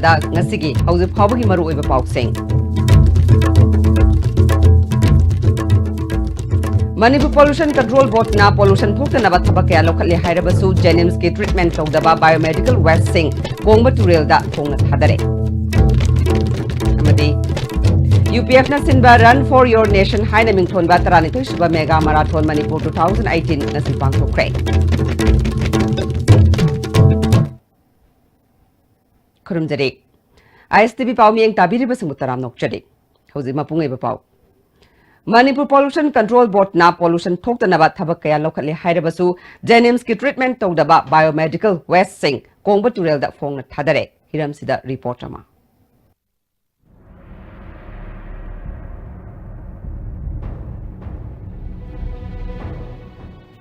ꯊꯥꯕꯗ ꯉꯁꯤꯒꯤ ꯍꯧꯖꯤꯛ ꯐꯥꯎꯕꯒꯤ ꯃꯔꯨꯑꯣꯏꯕ ꯄꯥꯎꯁꯤꯡ Manipur Pollution Control Board na pollution thoktanaba thabak kaya lokhalle hairabasu Jennings ki treatment tawdaba biomedical waste sing kongba turel da khongna thadare amadi UPF na sinba Run for Your Nation haina mingthon ba tarani thoi suba mega marathon Manipur 2018 na silpang thokre khurumjari ISTV pawmieng tabiriba singutaram nokjari hauji mapungei ba paw Manipur Pollution Control Board na pollution thoktanaba thabak kaya lokhalle hairabasu Jennings ki treatment tawdaba biomedical waste sing kongba turel da phongna thadare hiram sida report ama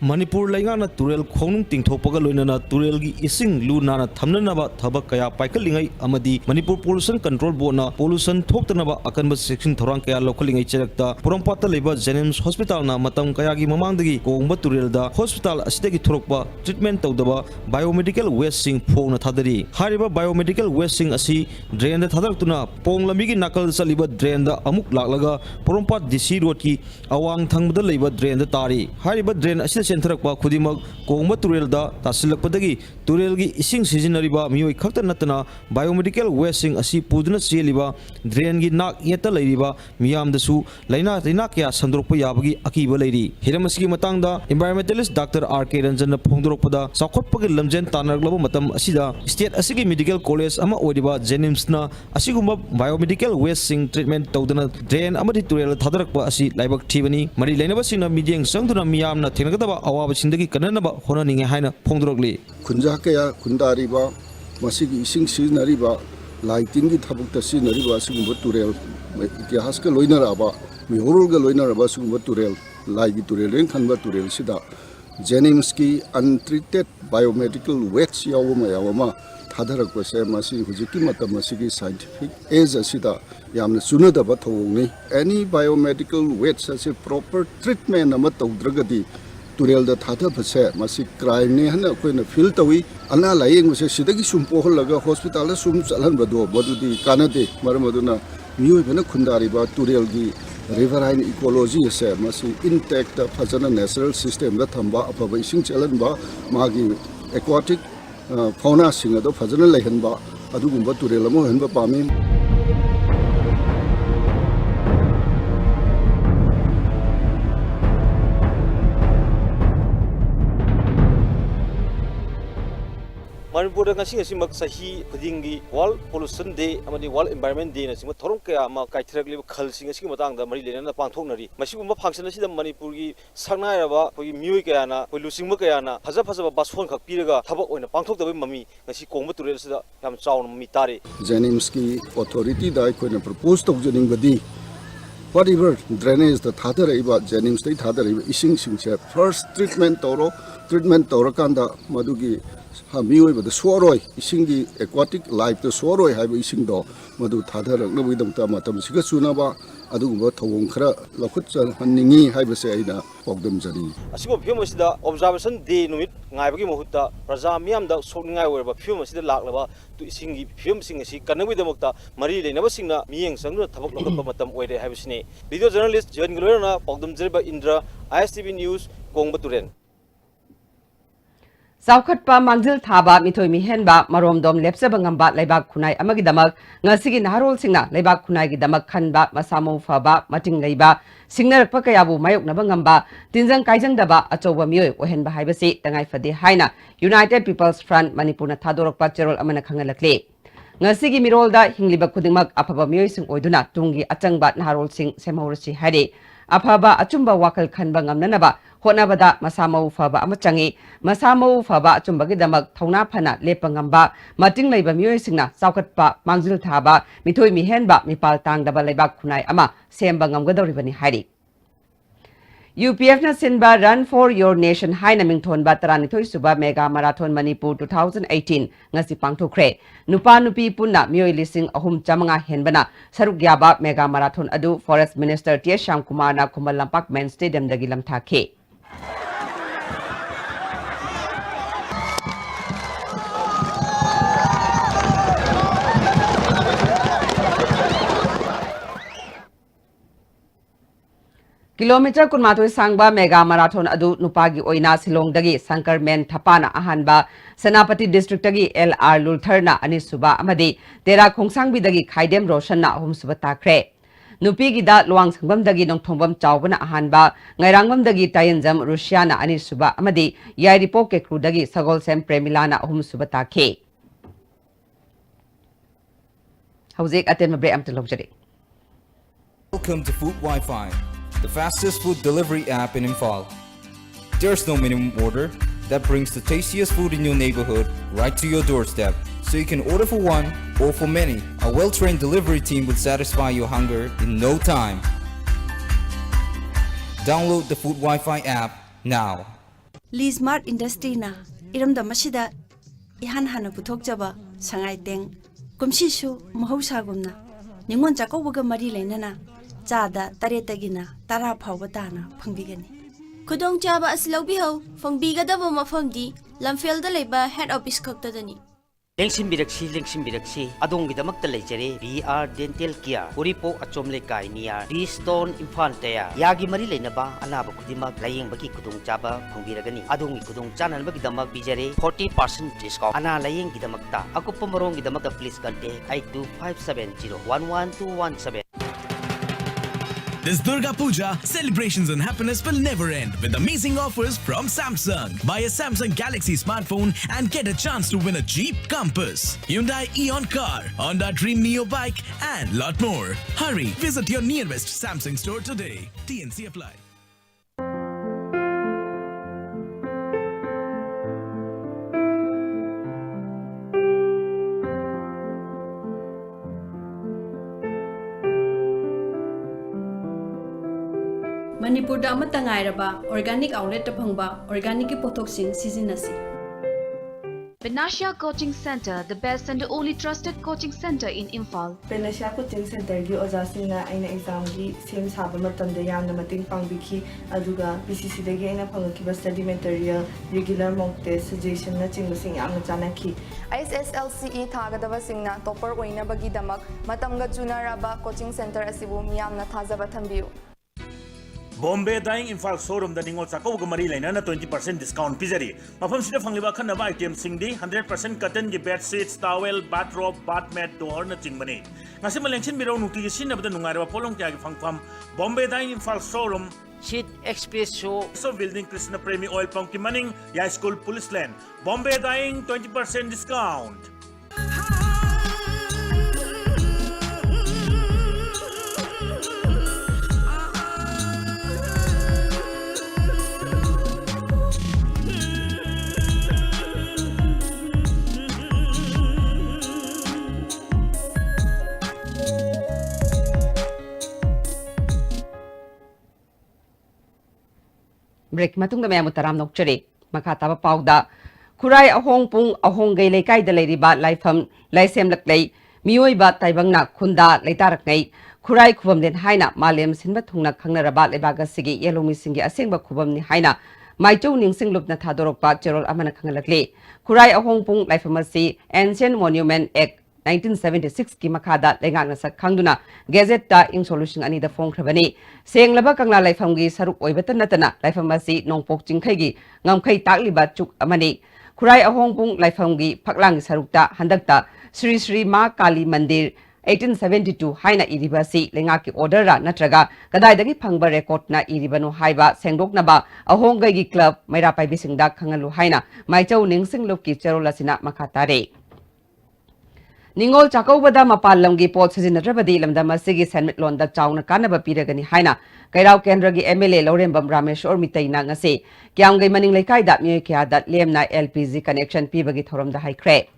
Manipur laingana turel khonung tingthopaga loinana turel gi ising lu nana thamnanaba thabak kaya paikalingai amadi Manipur Pollution Control Board na pollution thoktanaba akanba section thorang kaya lokhalingai cherakta purampata leba Jennings Hospital na matam kaya gi mamangdagi kongba turel da hospital asidagi thorokba treatment tawdaba biomedical waste sing phongna thadari hariba biomedical waste sing asi drain da thadaktuna ponglambi gi nakal saliba drain da amuk laklaga purumpat DC road ki awang thangbada leba drain da tari hariba drain asi senthrakpa khudimak kongba turel da tasilakpadagi turel gi ising sizinariba mioi khakta natana biomedical waste sing asi puduna cheliba drain gi nak yeta leiriba miyam dasu laina rina kya sandrokpa yabagi akiba leiri hiramasi matangda environmentalist Dr. R.K. Ranjan na phongdorokpada sakhotpagi lamjen tanaglaba matam asida state asigi medical college ama odiba Jennings na asigumba biomedical waste sing treatment tawdana drain amadi turel thadarakpa asi laibak thibani mari leinaba sina midieng sangduna miyam na thenagdaba awaba sindagi kananaba honaninge haina phongdorokli kunja kaya kundariba masigi ising sizinariba lighting gi thabukta sizinariba asigumba turel itihas ka loinaraba mihorul ga loinaraba asigumba turel laigi turel ren khanba turel sida Jennings ki untreated biomedical waste yawama thadarakpa se masi hujiki matam masigi scientific age asida yamna sunadaba thawni any biomedical waste ase proper treatment ama tawdragadi turel da thada phase masi crime ne hana koina feel tawi ana laing mase sidagi sumpo holaga hospital la sum chalan bado bodudi kanade marmaduna mioi bena khundari ba turel gi riverine ecology ase masi intact phajana natural system da thamba apaba ising chalan ba magi aquatic fauna singa do phajana lehan ba adugumba turel amo hen ba pami Manipur da ngasi ngasi mak sahi khudingi World Pollution Day amadi World Environment Day na singma thorong kaya ma kaithrakli khal singa sing matang da mari lena pangthoknari masibumba function asida Manipur gi sangnai raba koi mioi kaya na koi lusingma kaya na phaja phaja basphon khak piraga thabak oina pangthokdabai mami ngasi kongba turel sida yam chawn mi tare Jennings ki authority da koina propose tawjaning badi whatever drainage the thadar iba Jennings dai thadar iba ising singse first treatment tawra kanda madugi ha mioi ba soroi isingi aquatic life the soroi haiba ising do madu thadarak no bidam ta matam siga suna ba adugumba thawong khara lakhut chan hanningi haiba se aina pogdam jani asigo film asida observation day numit ngaibagi mohutta praja miyam da sokningai oirba film asida laklaba tu isingi film sing asi kanagwi damakta mari leinaba singna miyeng sangna thabak lokpa matam oire haibisine video journalist Jan Glorana pogdam jerba Indra ISTV news kongbaturen Saukhatpa mangjil thaba mithoi mihenba maromdom lepsaba ngamba leibak khunai amagi damak ngasigi naharol singna leibak khunai gi damak khanba masamo phaba mating leiba singnarakpa kayabu mayoknaba ngamba tinjang kaijang daba achoba mioi ohenba haibasi tangai fade haina United People's Front Manipurna thadorokpa cherol amana khangalakle ngasigi mirolda hingliba khudingmak afaba mioi sing oiduna tungi achangba naharol sing semhorasi haire afaba achumba wakal khanba ngamnanaba honabada masamau faba amachangi masamau faba achumbagi damak thauna phana lepangamba mating leiba mioi singna saukhatpa mangjil thaba mithoi mihenba mipal tangdaba leibak khunai ama semba ngamgadoribani hairi UPF na sinba Run for Your Nation haina mingthon ba taranithoi suba mega marathon Manipur 2018 ngasi pangthokre nupa nupi punna mioi lising ahum chamanga henbana saruk yaba mega marathon adu Forest Minister T. Shamkumar na Kumal Lampak Main Stadium dagi lamthakhe Kilometer kunmatoi sangba mega marathon adu nupagi oina silongdagi Sankarmen Thapana ahanba Senapati district dagi LR Lultharna anisuba amadi Tera Khongsangbidagi Khaidem Roshanna ahumsuba takre Nupigi da luang sangbamdagi nongthongbam chawbana ahanba ngairangmamdagi Tayanjam Rusiana anisuba amadi Yairipo Kekrudagi Sagolsem Premilana ahumsuba takhe Hauzik aten mabre amte logjari Welcome to Food Wi-Fi, the fastest food delivery app in Imphal. There's no minimum order that brings the tastiest food in your neighborhood right to your doorstep. So you can order for one or for many. A well-trained delivery team will satisfy your hunger in no time. Download the Food Wi-Fi app now. Smart Industry na iramda masida ihan hana puthok jaba sangai teng kumsishu mahausagumna ningon chakawga mari leinana chada taretagina tara phawbatana phangbigani Kudong chaba aslawbiho phangbigadaba mafamdi lamfelda leba head office khakta Lengsim adong gidamak talajare BR Dental Care Uripo achomle kai niya Stone Infantea yagi mari lenaba anaba kudimak layeng bagi kudong chaba phangbiragani adong kudong chanan bagi damak bijare 40% discount ana layeng gidamakta akup pamarong gidamakta please contact 8257011217 This Durga Puja, celebrations and happiness will never end with amazing offers from Samsung. Buy a Samsung Galaxy smartphone and get a chance to win a Jeep Compass, Hyundai Eon car, Honda Dream Neo bike and lot more. Hurry, visit your nearest Samsung store today. TNC apply. Manipur da amata ngairaba organic outlet ta phangba organic ki pothoksing sizinasi Panacea Coaching Center, the best and the only trusted coaching center in Imphal. Panacea Coaching Center gi ojasingna aina exam gi sem saba matamda yamna mating pangbiki aduga PCC dagi aina phangkiba study material regular mock test suggestion na chingbasing yamna chanaki ISSLCE thagadaba singna topper oina bagi damak matamga junaraba coaching center asibu miyamna thajaba thambiu Bombay Dyeing Imphal showroom da ningol chakawga mari lainana 20% discount pizari mafam sida fangliba khanaba item singdi 100% cotton gi bed sheets towel bathrobe bath mat door na chingmani ngasi malengsin biro nuti gi sinabda nungarwa polong kya gi fangfam Bombay Dyeing Imphal showroom Sheet Express Show so building Krishna Premi oil pump ki maning ya school police land Bombay Dyeing 20% discount break matung da mayamu taram nokchari makataba pauda Kurai ahong pung ahong gay lekay da layriba laifam laisem laklay miyoy ba taibangna kunda laytarak ngay Kurai kubam din haina malem sinba thungna khangnaraba laybaga sige yalomi singi asengba kubam ni haina maicho ningsing lup na thadorok pa cherol amana khangalakli Kurai ahong pung laifamasi Ancient Monument Act 1976 ki makada lengak na sak khangduna gazette ta ing solution ani da phone khrabani senglaba kangla laifam gi saruk oibata natana laifam asi nongpok chingkhai gi ngamkhai takliba chuk amani Kurai ahong pung laifam gi phaklang sarukta handakta Sri Sri Ma Kali Mandir 1872 haina iribasi lengak ki order ra natraga kadai dagi phangba record na iribanu haiba sengdoknaba ahong gai gi club maira pai bisingda khangalu haina maichau ningsing lup ki cherolasina makatare Ningol chakawbada mapalamgi pot sizinarabadi lamda masigi senmit londa chawna kanaba piragani haina kairau kendragi MLA Lorembam Ramesh or mitaina ngase kyamgai maning laikai da myoy kya da lemna LPG connection pibagi thoramda haikre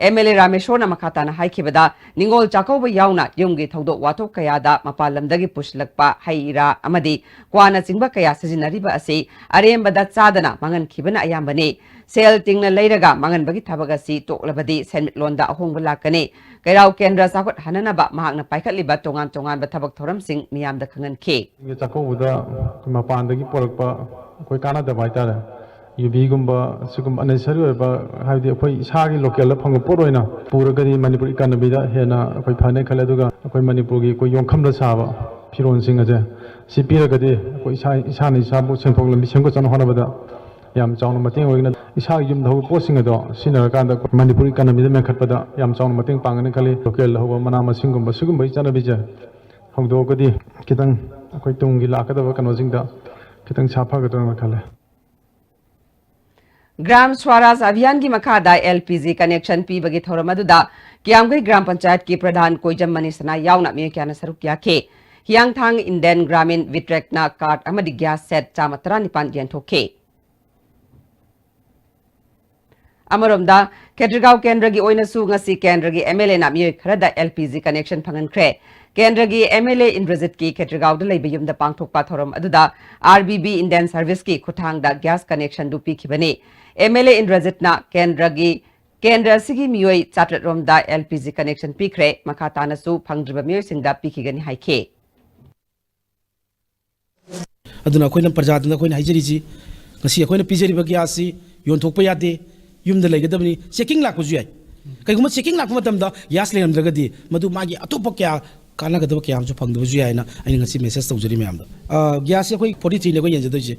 MLA Rameshona makatana haikibada ningol chakawba yauna yumgi thawdo watok kaya da mapalamdagi pushlakpa haira amadi kwana chingba kaya sizinariba ase arembada chadana mangan khibana ayambane sel tingna leiraga mangan bagi thabaga si toklabadi senmit londa ahongba lakane kairau kendra sakot hananaba mahakna paikhatliba tongan ba thabak thoram sing miyamda khangan khe chakawda mapandagi porakpa koi kana da baitara UV sugum unnecessary haidi akhoi isagi local phang poroina puragari Manipur economy da hena akhoi phane khale duga akhoi Manipur gi koi yongkham da saba फिरोनसिंग अजे सि पीरगदि अखोई इसाना इसाबु सेंथोक लंबी सेमगचन होनबदा याम chown मतेंग ओइना इसा yum धौ possessing अदो Sinner कांदा Manipuri economy मेखटपदा याम chown मतेंग पांगने खली local हवा मना मसिंगुम बसिगुम बै चना बिजे हौदोगदि कितंग अखोई तुंगी लाकदबा कनोजिंगदा कितंग साफागदना खले ग्राम स्वराज अभियान की मखादा LPG कनेक्शन पीबगी थौरमदुदा कियांगई ग्राम पंचायत की प्रधान कोइजम मनीसना यावना मे क्याना सरुक याखे हियांगथांग इंडियन ग्रामीण विट्रेकना कार्ड अमदि गैस सेट चामतरा निपान येंथोखे अमरोमदा केट्रिगांव केंद्र की ओइनसु ngasi केंद्र की MLA ना मिय खरदा LPG कनेक्शन फंगनख्रे केंद्र की MLA इंद्रजित की केट्रिगांव द लेबे युमदा पांगथोकपा थौरम अदुदा RBB इंडियन सर्विस की खुथांगदा गैस कनेक्शन दु पीखिबने MLA इंद्रजित ना केंद्र सिगी मियोय चात्ररोमदा LPG कनेक्शन पीखरे मखातानसु फंगद्रिबा मियोय सिंगदा पीखिगनि हाइखे अदुना अखोइना प्रजादना अखोइना हाइजरिजी ngasi अखोइना पिजरिबा ग्यासि योनथोकपा यादे युमदा लेगदबनी चेकिंग लाखुजु याय कइगुम चेकिंग लाखु मतमदा ग्यास लेनद्रगदि मदु मागी अतोप क्या कानागदब क्या फंगदबजु यायना आइना ngasi मेसेज तौजरी मयामदा ग्यास अखोइ 43 ने को यंजदोइजे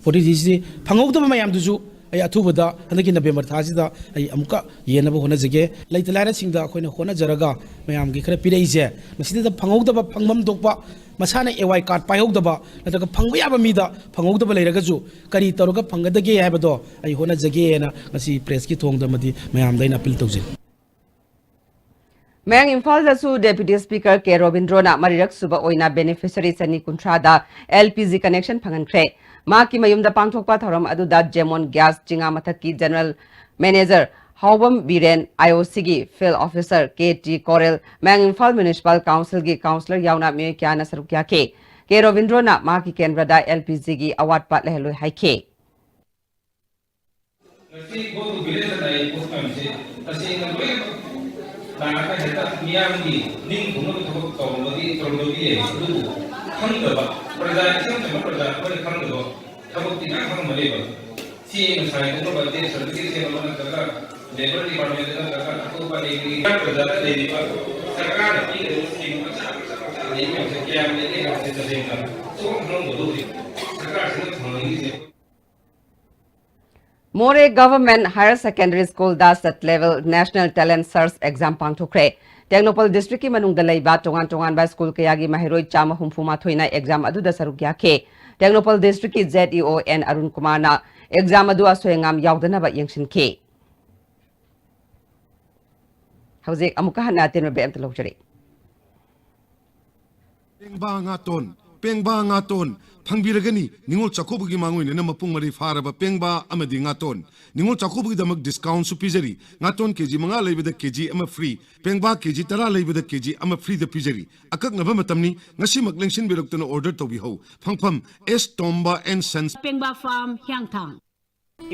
43 सि फंगौदब मयामदुजु आई अथुबदा हनकी नवेम्बर थाजिदा आई अमुका येनब होनजगे लैतलायना सिंगदा अखोइना होनजरगा मयामगी खरा पिरैजे मसिदा फंगौदब फंगमम दोकपा मसाना एवाई कार्ड पायौदबा नतक फंगबा याबा मीदा फंगौदबा लेरगजु करी तौरगा फंगदगे हायबदो आई होनजगेना ngasi प्रेस की थोंगदमदि मयामदैना अपील तौजे मैंग इम्फाल दसु डेप्यूटी स्पीकर के रोबिंद्रोना मरिरक सुबा ओइना बेनिफिशियरी सनी कुंथ्रादा LPG कनेक्शन फंगनख्रे मा की मयुमदा पांगथोकपा थौरम अदुदा जेमोन गैस चिंगा मथक की general manager Haobam Biren IOC की फील्ड ऑफिसर KT कोरेल मैंग इम्फाल म्युनिसिपल काउंसिल की काउंसलर यावना मे क्या न सरुक याखे के रोबिंद्रोना मा की केंद्रदा LPG की अवार्ड पाट लहलो हाइखे labour department Moreh government higher secondary school दा state level national talent search exam पांगथोख्रे टेक्नोपल डिस्ट्रिक्ट की मनुंगदा लैबा टोंगान टोंगान बा स्कूल कयागी माहिरोय चामा हुमफुमा थोइना एग्जाम अदुदा सरुक याखे टेक्नोपल डिस्ट्रिक्ट की ZEO N अरुण कुमार ना एग्जाम अदु असोयंगाम यावदनबा यंगसिनखे हौजिक अमुका हन्ना तेन बेम तलौजरे पेंगबा ngaton phangbiragani ningol chakobugi mangoine na mapung mari faraba pengba amadi ngaton ningol chakobugi damak discount su pizari ngaton kg manga leibeda kg ama free pengba kg tara leibeda kg ama free da pizari akak naba matamni ngasi maklengsin biroktona order tobi ho phangpham S Tomba and Sons pengba farm hyangthang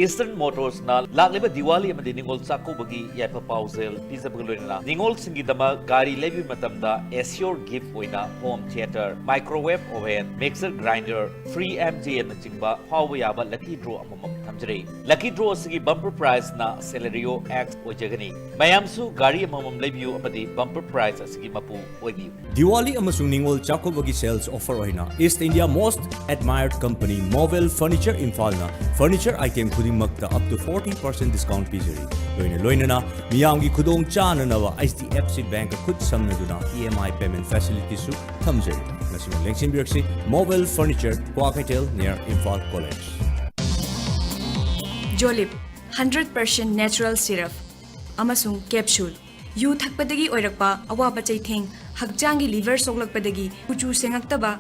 Eastern Motors na lagliba Diwali amadi ningol sakubagi yaipa pausel pizabagloina ningol singidama gari lebi matamda assure gift oina home theater microwave oven mixer grinder free MJN na chingba hawa yaba lucky draw amamam thamjare lucky draw sigi bumper prize na Celerio X ojagani mayamsu gari amamam lebiu amadi bumper prize asigi mapu oibiu Diwali amasung ningol sakubagi sales offer oina East India most admired company Mobile Furniture Infalna furniture item खुदिमक्ता up to 40% discount pizari loinana miyamgi khudong chananawa HDFC Bank khud samnaduna EMI payment facility su thamjari national election bureau Mobile Furniture Kwakaitel near Imphal College Jolip 100% natural syrup amasung capsule yu thakpadagi oirakpa awaba chaitheng hakjangi liver soklakpadagi kuchu sengaktaba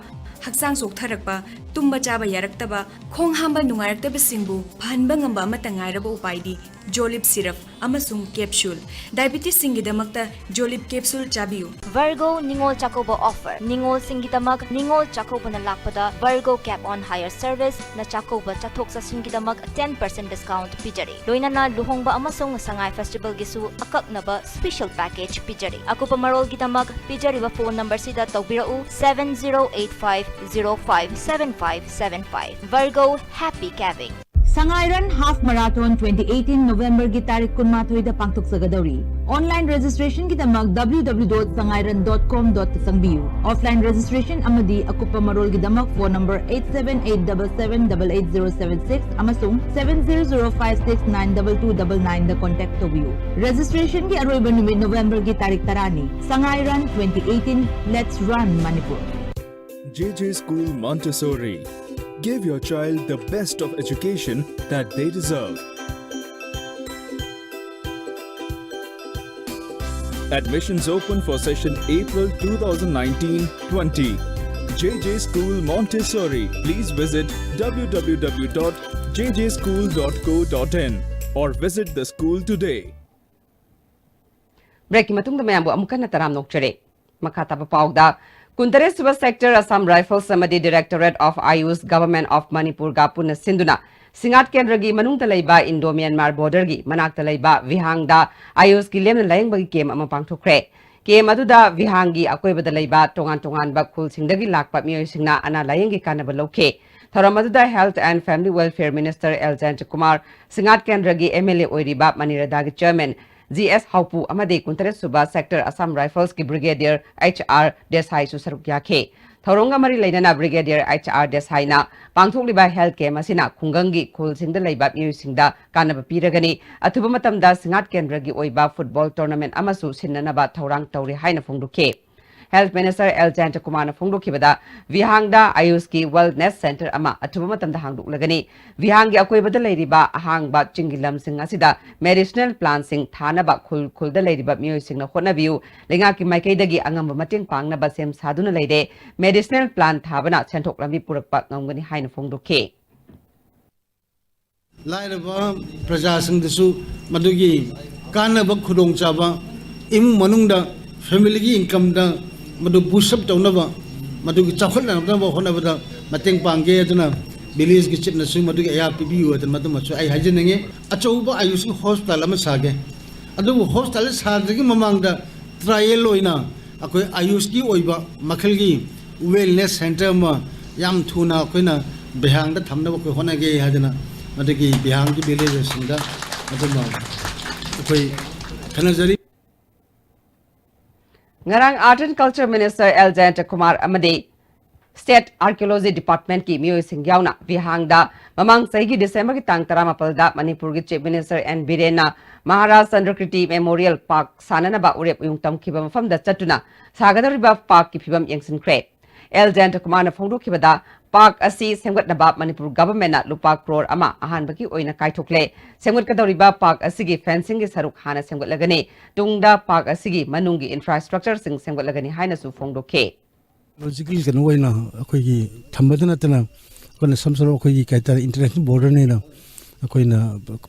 Haksang soktarakpa, tumba chaba yaraktaba, khong hamba nungairaktaba singbu, phanba ngamba amata ngairaba upaidi, Jolip syrup, amasung capsule. Diabetes singidamakta Jolip capsule chabiu. Virgo Ningol Chakoba offer. Ningol singidamak, Ningol Chakoba na lakpada, Virgo cap on higher service, na Chakoba chatok sa singidamak 10% discount pijari. Loina na luhongba amasung sangay festival gisu akak na ba special package pijari. Ako pa marol gidamak pijari ba phone number sida tawbirau 7085057575. Virgo happy calving. Sangairan Half Marathon 2018 November gi tarik kunmathoy da pangtok sagadori. Online registration ki damag www.sangairan.com.sangbiu. Offline registration amadi akupa marol gi damag phone number 87877888076 amasung 70056922299 da contact tobiu. Registration ki aroy numit November gi tarik tarani. Sangairan 2018 Let's Run Manipur. JJ School Montessori. Give your child the best of education that they deserve. Admissions open for session April 2019-20. JJ School Montessori. Please visit www.jjschool.co.in or visit the school today. Break matungda mayambu amukan na taram nokchere. Makata pa paugda. Kuntare Suba Sector Assam Rifles Samadi Directorate of Ayus Government of Manipur Gapuna Sinduna Singat Kendragi Manung Talaiba Indo Myanmar Border gi Manak Talaiba Vihangda Ayus ki lem layang bagi kem amapang thukre kem aduda Vihangi akoy badalaiba tongan bakul singdagi lakpa miyoy singna ana layang gi kanaba lokhe Tharamaduda Health and Family Welfare Minister Eljan Kumar Singat Kendragi MLA Oiriba Maniradagi Chairman GS Haupu amade Kuntare Suba Sector Assam Rifles ki Brigadier HR Desai su saruk yakhe Thoronga mari lainana Brigadier HR Desai na pangthokliba health care masina khungangi khul singda leiba miyu singda kanaba piragani athuba matamda Singat Kendragi oiba football tournament amasu sinnanaba thorang tawri haina phongdukhe Health Minister Eljan Kumar na phongdokhibada Vihangda Ayuski Wellness Center ama athuba matamda hangduklagani Vihangi akoibada leiriba ahangba chingilam sing asida medicinal plants sing thanaba khulda leiriba miyoy singna honabiu lenga ki maikaidagi angamba mating pangnaba sem saduna leide medicinal plant thabana senthoklambi purakpa ngamgani haina phongdokhe Lairaba prajasingdasu madugi kanaba khudongchaba imung manungda family gi income da madu boost up tawnaba madu gi chakhol na ba honabada mateng pangge aduna village gi chitna su madu gi ya pbu adun madu machu ai hajinenge achouba ayusi hospital ama sage adu hospital sadagi mamangda trial oina akoi ayus gi oiba makhal gi wellness center ma yam thuna koina bihang da thamna ko honage hajana madu gi bihang gi village sinda madu ma akoi khanajari Ngarang Art and Culture Minister Eljan Kumar amade State Archaeology Department ki miyoy singyauna Vihangda mamang sahi December ki tang taramapalda Manipur ki Chief Minister N Birena Maharaj Sandrakriti Memorial Park sananaba urep uyungtam kiba mafamda chatuna sagadariba park ki phibam yengsinkhre Eljan Kumar na phongdokhibada Park asi semgatnaba Manipur government na lupa crore ama ahanbaki oina kaithokle semgatkadoriba park asigi fencing gi saruk hana semgatlagani tungda park asigi manungi infrastructure sing semgatlagani haina su phongdokhe logically kan oina akoi gi thambadana tana kon samsaro akoi gi kaita international border ne na akoi na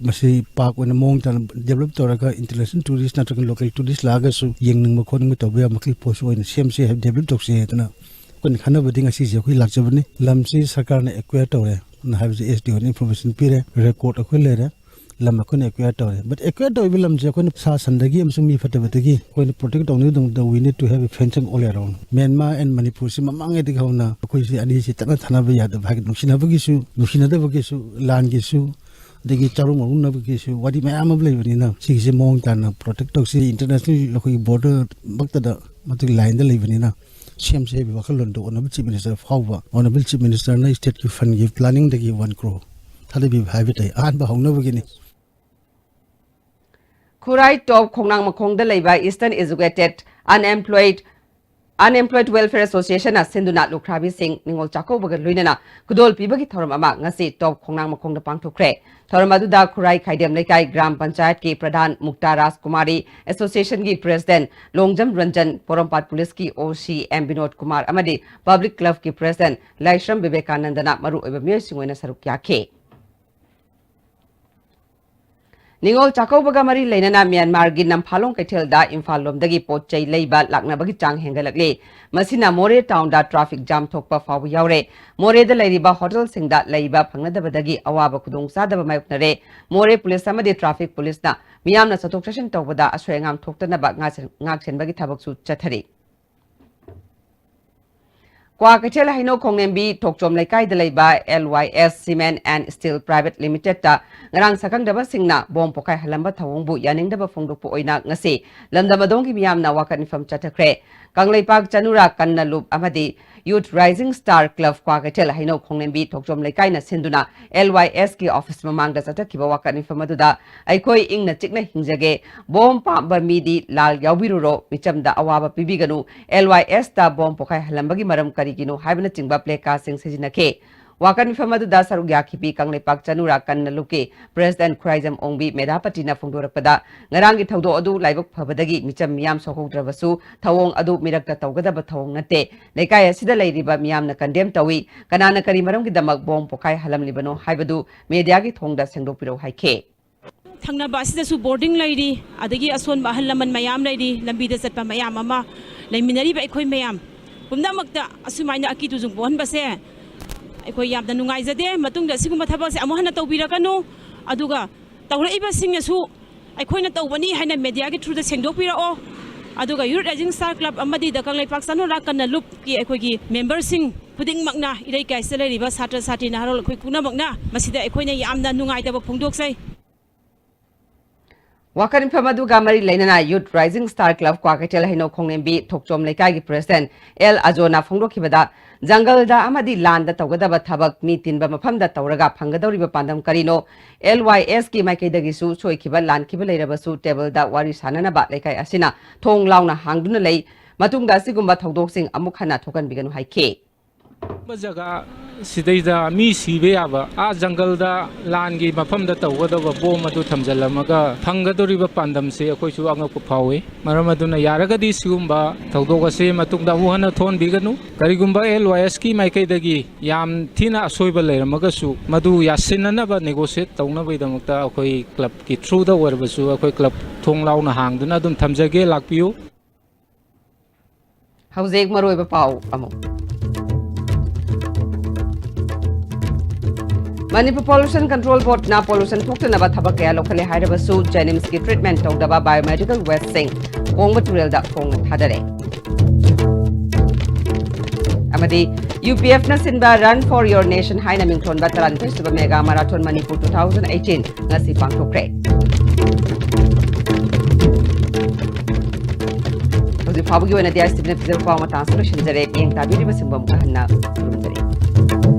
masi park oina mong tan develop toraga international tourist na tan local tourist laga su yengning ma khon mi tobe makli posu oina semse develop tokse tana kon khana badi ngasi je khoi lakjabani lamsi sarkar na acquire tore na have the SDO information pire record akhoi lere lam kon acquire tore but acquire to lam je kon sa sandagi amsung mi fatabati kon protect dong the we need to have a fencing all around Myanmar and Manipur si mamang edi khawna khoi si ani si tana thana ba yad bhag nushina bagi da bagi su lan gi su degi charu marun na bagi su wadi ma am blai bani na si si mong tan protect to si international khoi border bakta da matu line da lai bani na CMC Bakalondo Honorable Chief Minister of Hauva, Honorable Chief Minister na State ki fund give planning the give 1 crore. Thade bi habit ai an ba hongna begini. Kurai top khongnang makhongda leiba Eastern Educated Unemployed Welfare Association na sinduna lukrabi sing ningol chako baga luinana kudol pibagi thoram ama ngasi top khongnang makhongda pangthokre thoram aduda Kurai khaidem lekai gram panchayat ki pradhan Mukta Raj Kumari Association ki president Longjam Ranjan Porompat Police ki OC M Binod Kumar amadi Public Club ki president Laishram Vivekanandana maru oiba myoy singoina saruk yakhe Ningol Chakobaga Mari Lenana Myanmar Ginam Palong Ketelda Imphal Lomdagi Pochai Leiba Laknabagi Chang Hengalakle Masina More Town da traffic jam Tokpa Fawu Yaure More the Ladiba Hotel Singda Leiba Pangadabadagi Awaba Kudung Sadaba Mayuknare More Police Samadi Traffic Police na Miyamna Satokashin Tokada Aswangam Toktanaba Ngaksen Bagi Tabaksu Chatari Kwa Kachel Haino Kongnembi Tokchom Lekai de Leba LYS Cement and Steel Private Limited ta ngarang sakang daba singna bom pokai halamba thawongbu yaning daba phongdok po oina ngasi lamdamadong ki miyam na wakan ifam chatakre Kangleipak Chanura Kannalup Amadi Youth Rising Star Club Kwa Kachel Haino Kongnembi Tokchom Lekai na sinduna LYS ki office mamangda chatakiba wakan ifam aduda aikoi ingna chikna hingjage bom pamba midi lal yawbiruro michamda awaba pibiganu LYS ta bom pokai halambagi maram kari Gino Habana Chingba Pleka Sing Sijinake. Wakan Famadu Dasaru Yakipi Kanglepak Chanura Kanaluke, President Kraizam Ongbi, Medapatina Fundurapada, Narangi Taudo Adu, Laibuk Pabadagi, Micham Miam Soko Dravasu, Tawong Adu Mirakta Tawgada Batawong Nate, Lekaya Sida Lady Miam na Kandem Tawi, Kanana Karimaram Gidamak Bom Pokai Halam Libano, Haibadu, Mediagi Tonga Sengdopiro Haike. Tangnaba asidasu boarding lady, adagi aswan bahal laman mayam lady, lambida satpa mayam ama, laiminari ba ikoy mayam. Pumdamakta asumaina akitu jung bon base aikoi yamna nungaijade matungda siguma thabak se amohana tawbirakanu aduga tawraiba singnasu aikoina tawbani haina media gi through the sengdokpirao aduga Youth Rising Star Club amadi da Kangleipak Chanura Kannalup ki aikoigi member sing puding makna irai kai seleriba satra sati na harol khoi kuna makna masida aikoina yamna nungaitaba phongdoksai Wakan Famadu Gamari Lenana Youth Rising Star Club Kwa Kachel Haino Kongnembi Tokchom Lekai gi President El Azona Phongdokibada Jungle da Amadi Land da Tawgadaba Thabak Mi Tinba Mafamda Tawraga Phangadoriba Pandam Karino LYS ki Maikaidagisu Soikiba Land Kiba Leirabasu Table da Wari Sananaba Lekai Asina Thong Launa Hangduna Lei Matungda Sigumba Tawdoksing Amukhana Thokan Biganu Haike Bajaga Sidaida Mi Sibeyaba A Jungle da Langi Mafamda Tawgadaba Bomadu Tamjalamaga Phangadoriba Pandam se Akoisu Angapu Pawe Maramaduna Yaragadi Sigumba Tawdogase Matungda Wuhana Thon Biganu Karigumba LYS ki Maikaidagi Yam Tina Asoiba Leramagasu Madu Yasinanaba negotiate Taunabidamukta Akoi Club ki through the Werbasu Akoi Club Thong Launa Hangduna Dum Tamjage Lakpiu Hauzek Maroiba Pau Amo Manipur Pollution Control Board na pollution thokta na bathabak kaya lokale hairaba su Jenims ki treatment tawdaba biomedical waste sing kong material da kong thadare Amadi UPF na sinba Run for Your Nation haina mingthon bataran festival mega marathon Manipur 2018 ngasi pangthokre Ozi phabugi wana dia stibne pizar pa mata solution jare yeng tabiri basimbam kahna rumjare